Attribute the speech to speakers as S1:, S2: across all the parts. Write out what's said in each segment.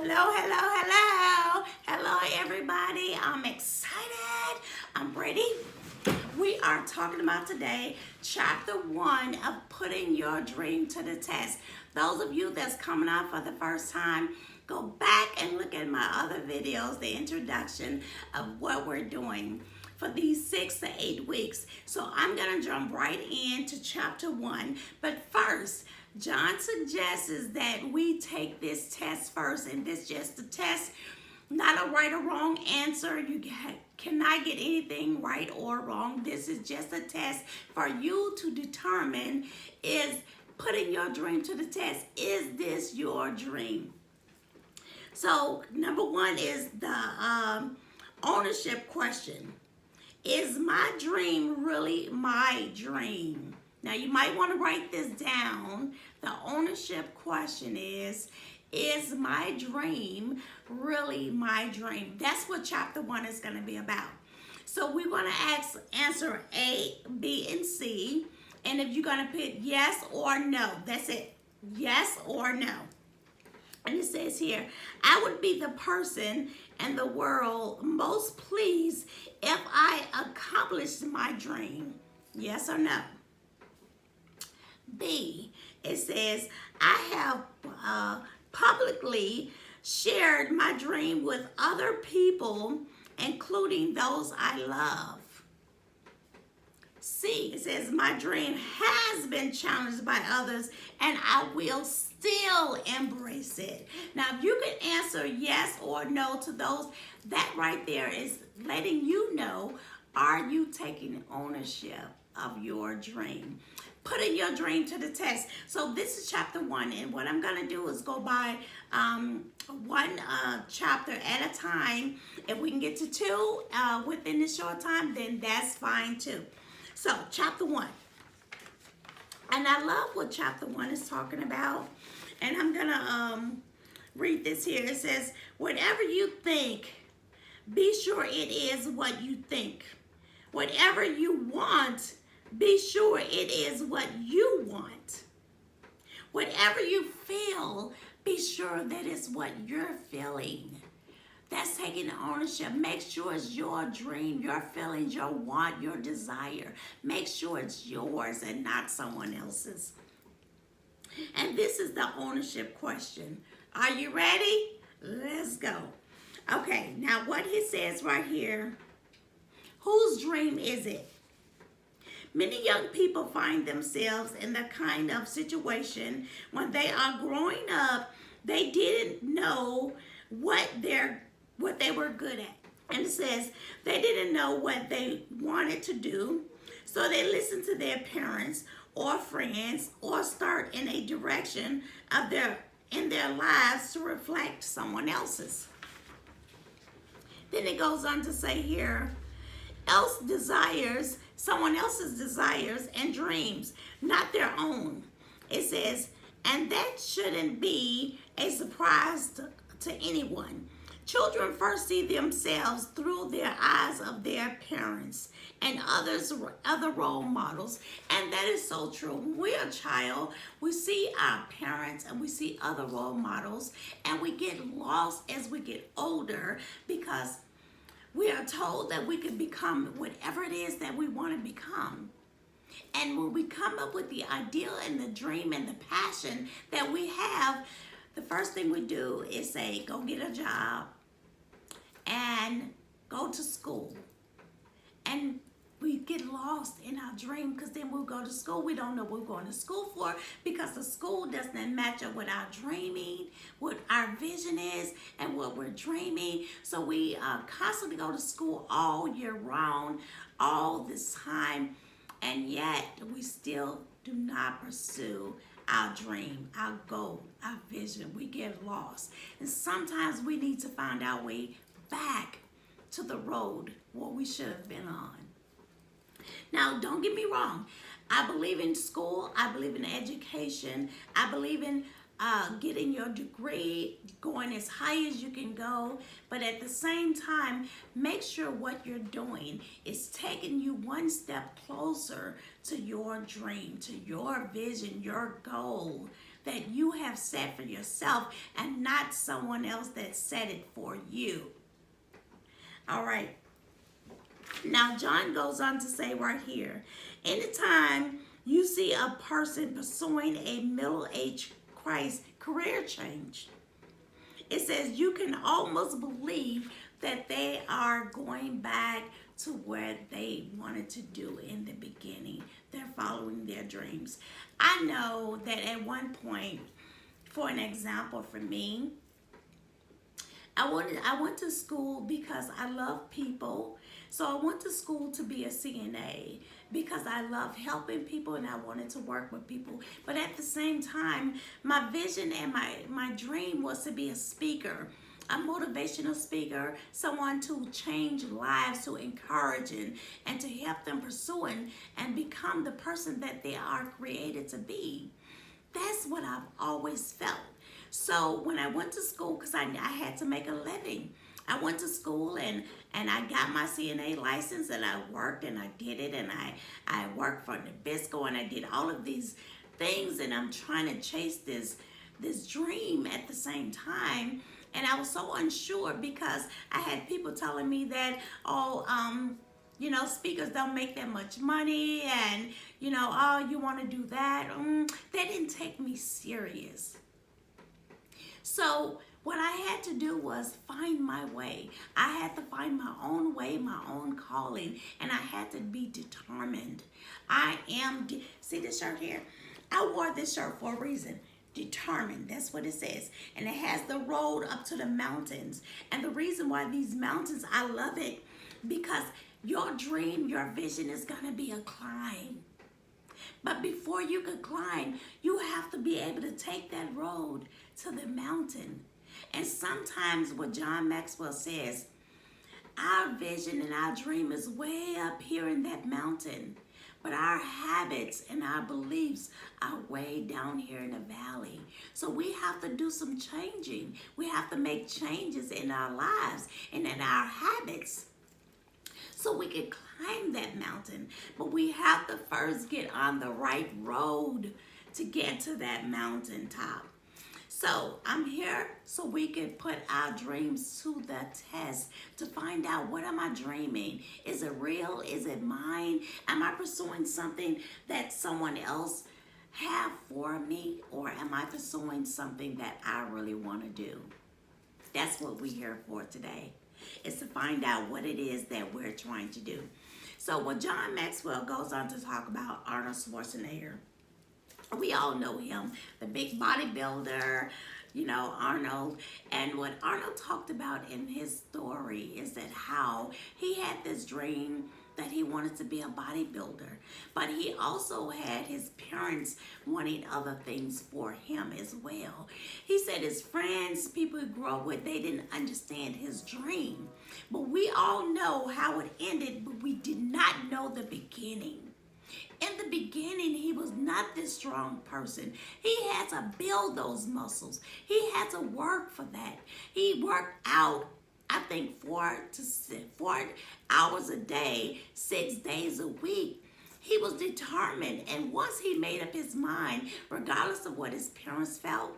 S1: Hello, everybody. I'm excited. I'm ready. We are talking about today, chapter 1 of putting your dream to the test. Those of you that's coming out for the first time, go back and look at my other videos, the introduction of what we're doing for these 6 to 8 weeks. So I'm going to jump right into chapter 1. But first, John suggests that we take this test first, and this is just a test, not a right or wrong answer. You cannot get anything right or wrong. This is just a test for you to determine, is putting your dream to the test. Is this your dream? So number 1 is the ownership question. Is my dream really my dream? Now, you might want to write this down. The ownership question is my dream really my dream? That's what chapter 1 is going to be about. So we're going to answer A, B, and C. And if you're going to put yes or no, that's it. Yes or no. And it says here, I would be the person in the world most pleased if I accomplished my dream. Yes or no? B, it says, I have publicly shared my dream with other people, including those I love. C, it says, my dream has been challenged by others and I will still embrace it. Now, if you can answer yes or no to those, that right there is letting you know, are you taking ownership of your dream? Putting your dream to the test. So this is chapter 1, and what I'm going to do is go by one chapter at a time. If we can get to 2 within this short time, then that's fine too. So chapter 1. And I love what chapter 1 is talking about. And I'm going to read this here. It says, whatever you think, be sure it is what you think. Whatever you want, be sure it is what you want. Whatever you feel, be sure that it's what you're feeling. That's taking ownership. Make sure it's your dream, your feelings, your want, your desire. Make sure it's yours and not someone else's. And this is the ownership question. Are you ready? Let's go. Okay, now what he says right here, whose dream is it? Many young people find themselves in the kind of situation when they are growing up, they didn't know what they were good at. And it says they didn't know what they wanted to do, so they listened to their parents or friends or start in a direction in their lives to reflect someone else's. Then it goes on to say here, someone else's desires and dreams, not their own. It says, and that shouldn't be a surprise to anyone. Children first see themselves through their eyes of their parents and other role models. And that is so true. When we're a child, we see our parents and we see other role models, and we get lost as we get older because we are told that we can become whatever it is that we want to become. And when we come up with the ideal and the dream and the passion that we have, the first thing we do is say, go get a job and go to school. And we get lost in our dream because then we'll go to school. We don't know what we're going to school for because the school doesn't match up with our dreaming, what our vision is, and what we're dreaming. So we constantly go to school all year round, all this time, and yet we still do not pursue our dream, our goal, our vision. We get lost. And sometimes we need to find our way back to the road where we should have been on. Now, don't get me wrong. I believe in school. I believe in education. I believe in getting your degree, going as high as you can go. But at the same time, make sure what you're doing is taking you one step closer to your dream, to your vision, your goal, that you have set for yourself and not someone else that set it for you. All right. Now, John goes on to say right here, anytime you see a person pursuing a middle-aged Christ career change, it says you can almost believe that they are going back to where they wanted to do in the beginning. They're following their dreams. I know that at one point, for an example for me, I went to school because I love people. So I went to school to be a CNA because I love helping people and I wanted to work with people. But at the same time, my vision and my dream was to be a speaker, a motivational speaker, someone to change lives, to encourage and to help them pursue and become the person that they are created to be. That's what I've always felt. So when I went to school, because I had to make a living, I went to school and I got my CNA license and I worked and I did it and I worked for Nabisco and I did all of these things and I'm trying to chase this dream at the same time. And I was so unsure because I had people telling me that, you know, speakers don't make that much money and, you know, oh, you want to do that. They didn't take me serious. So what I had to do was find my way. I had to find my own way, my own calling, and I had to be determined. See this shirt here? I wore this shirt for a reason. Determined, that's what it says. And it has the road up to the mountains. And the reason why these mountains, I love it, because your dream, your vision is gonna be a climb. But before you could climb, you have to be able to take that road to the mountain. And sometimes what John Maxwell says, our vision and our dream is way up here in that mountain. But our habits and our beliefs are way down here in the valley. So we have to do some changing. We have to make changes in our lives and in our habits so we can climb that mountain. But we have to first get on the right road to get to that mountaintop. So I'm here so we can put our dreams to the test to find out, what am I dreaming? Is it real? Is it mine? Am I pursuing something that someone else have for me? Or am I pursuing something that I really want to do? That's what we're here for today, is to find out what it is that we're trying to do. So when John Maxwell goes on to talk about Arnold Schwarzenegger, we all know him, the big bodybuilder, you know, Arnold. And what Arnold talked about in his story is that how he had this dream that he wanted to be a bodybuilder, but he also had his parents wanting other things for him as well. He said his friends, people he grew up with, they didn't understand his dream. But we all know how it ended, but we did not know the beginning. In the beginning, he was not this strong person. He had to build those muscles. He had to work for that. He worked out, I think, 4 hours a day, 6 days a week. He was determined. And once he made up his mind, regardless of what his parents felt,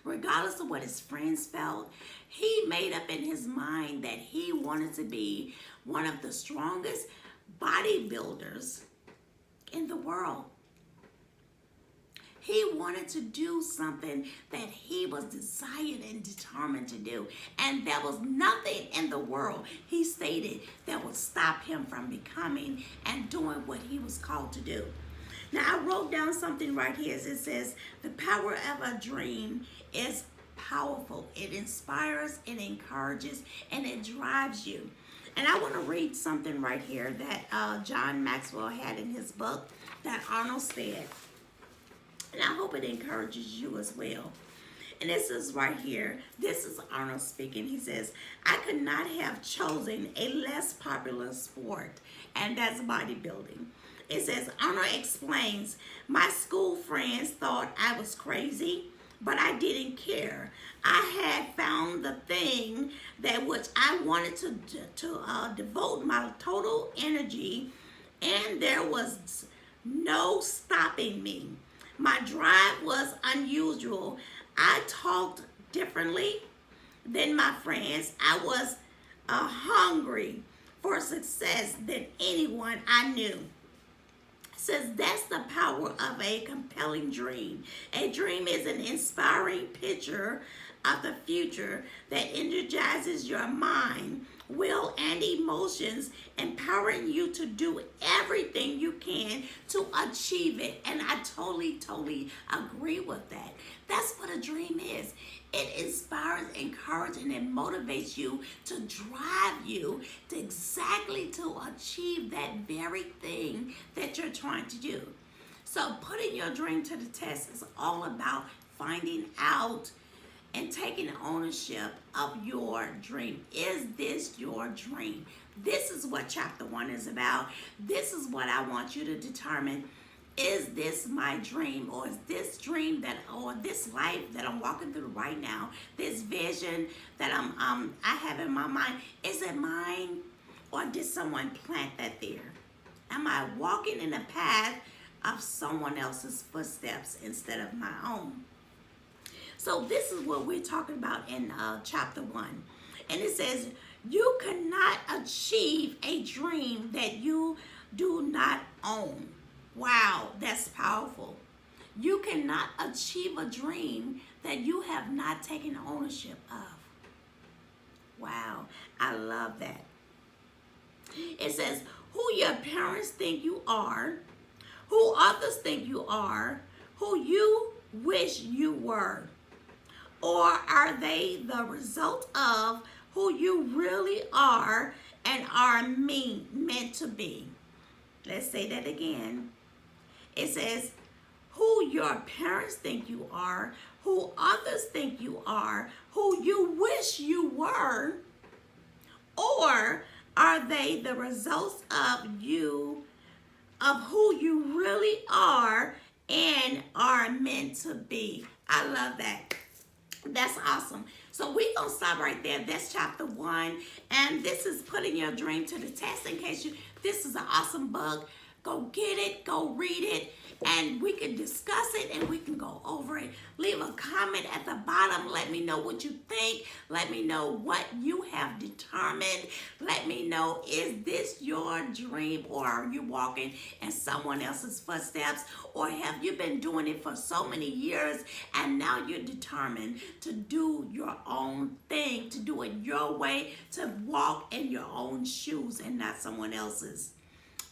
S1: regardless of what his friends felt, he made up in his mind that he wanted to be one of the strongest bodybuilders in the world. He wanted to do something that he was desired and determined to do. And there was nothing in the world, he stated, that would stop him from becoming and doing what he was called to do. Now, I wrote down something right here. It says, the power of a dream is powerful. It inspires, it encourages, and it drives you. And I want to read something right here that John Maxwell had in his book that Arnold said. And I hope it encourages you as well. And this is right here. This is Arnold speaking. He says, I could not have chosen a less popular sport, and that's bodybuilding. It says, Arnold explains, my school friends thought I was crazy, but I didn't care. I had found the thing that which I wanted to devote my total energy, and there was no stopping me. My drive was unusual. I talked differently than my friends. I was hungry for success than anyone I knew. Says that's the power of a compelling dream. A dream is an inspiring picture of the future that energizes your mind, will, and emotions, empowering you to do everything you can to achieve it. And I totally agree with that. That's what a dream is. It inspires, encourages, and it motivates you to drive you to exactly to achieve that very thing that you're trying to do. So putting your dream to the test is all about finding out and taking ownership of your dream. Is this your dream? This is what chapter 1 is about. This is what I want you to determine. Is this my dream, or is this dream that, or this life that I'm walking through right now, this vision that I have in my mind, is it mine, or did someone plant that there? Am I walking in the path of someone else's footsteps instead of my own? So this is what we're talking about in chapter 1. And it says, you cannot achieve a dream that you do not own. Wow, that's powerful. You cannot achieve a dream that you have not taken ownership of. Wow, I love that. It says, who your parents think you are, who others think you are, who you wish you were. Or are they the result of who you really are and are meant to be? Let's say that again. It says, who your parents think you are, who others think you are, who you wish you were, or are they the results of who you really are and are meant to be? I love that. That's awesome. So we're going to stop right there. That's chapter 1. And this is putting your dream to the test. In case this is an awesome book. Go get it. Go read it. And we can discuss it and we can go over it. Leave a comment at the bottom. Let me know what you think. Let me know what you have determined. Let me know, is this your dream, or are you walking in someone else's footsteps? Or have you been doing it for so many years and now you're determined to do your own thing, to do it your way, to walk in your own shoes and not someone else's?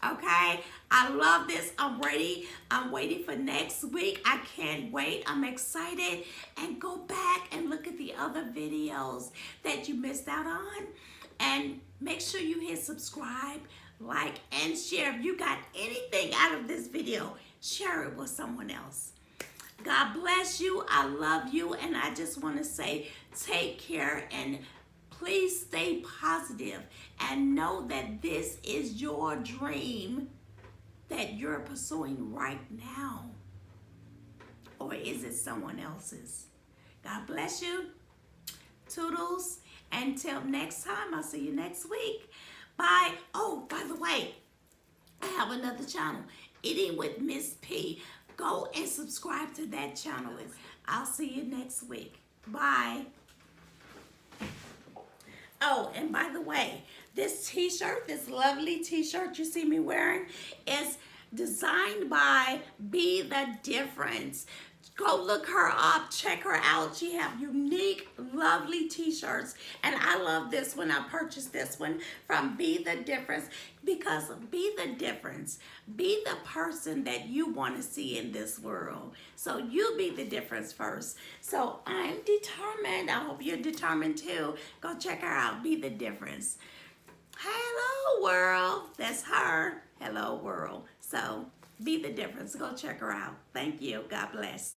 S1: Okay, I love this. I'm ready. I'm waiting for next week. I can't wait. I'm excited. And go back and look at the other videos that you missed out on. And make sure you hit subscribe, like, and share. If you got anything out of this video, share it with someone else. God bless you. I love you. And I just want to say, take care and please stay positive and know that this is your dream that you're pursuing right now. Or is it someone else's? God bless you. Toodles. Until next time, I'll see you next week. Bye. Oh, by the way, I have another channel, Eating with Miss P. Go and subscribe to that channel. I'll see you next week. Bye. Oh, and by the way, this t-shirt, this lovely t-shirt you see me wearing, is designed by Be The Difference. Go look her up, check her out. She have unique, lovely t-shirts. And I love this one. I purchased this one from Be The Difference, because be the difference. Be the person that you want to see in this world. So you be the difference first. So I'm determined. I hope you're determined too. Go check her out. Be the difference. Hello, world. That's her. Hello, world. So be the difference. Go check her out. Thank you. God bless.